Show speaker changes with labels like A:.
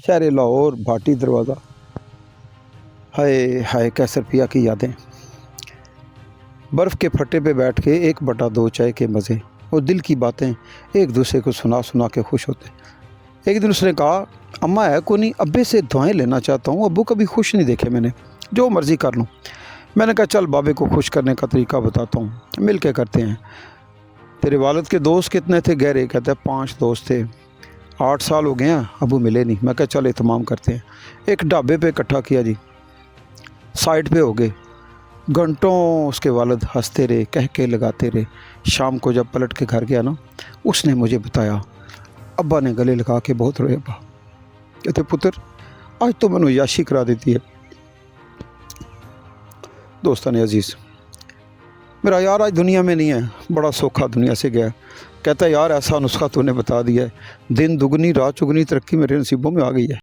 A: शहर लाहौर भाटी दरवाज़ा। हाय हाय कैसर पिया की यादें। बर्फ़ के फट्टे पे बैठ के 1/2 चाय के मज़े और दिल की बातें एक दूसरे को सुना सुना के खुश होते। एक दिन उसने कहा, अम्मा है को नहीं, अब्बे से दुआएं लेना चाहता हूँ, अब्बू कभी खुश नहीं देखे मैंने, जो मर्ज़ी कर लूँ। मैंने कहा चल बाबे को खुश करने का तरीका बताता हूँ, मिल के करते हैं। तेरे वालिद के दोस्त कितने थे? गहरे। कहते हैं 5 दोस्त थे, 8 साल हो गए हैं, अबू मिले नहीं। मैं कहा चल एहतमाम करते हैं। एक ढाबे पे इकट्ठा किया जी, साइड पे हो गए। घंटों उसके वालिद हंसते रहे, कह के लगाते रहे। शाम को जब पलट के घर गया ना, उसने मुझे बताया, अब्बा ने गले लगा के बहुत रोए। अब्बा कहते पुत्र आज तो मैंने याशी करा देती है। दोस्तान अजीज़, मेरा यार आज दुनिया में नहीं है, बड़ा सोखा दुनिया से गया। कहता है यार ऐसा नुस्खा तूने बता दिया है, दिन दुगनी रात चुगनी तरक्की मेरे नसीबों में आ गई है।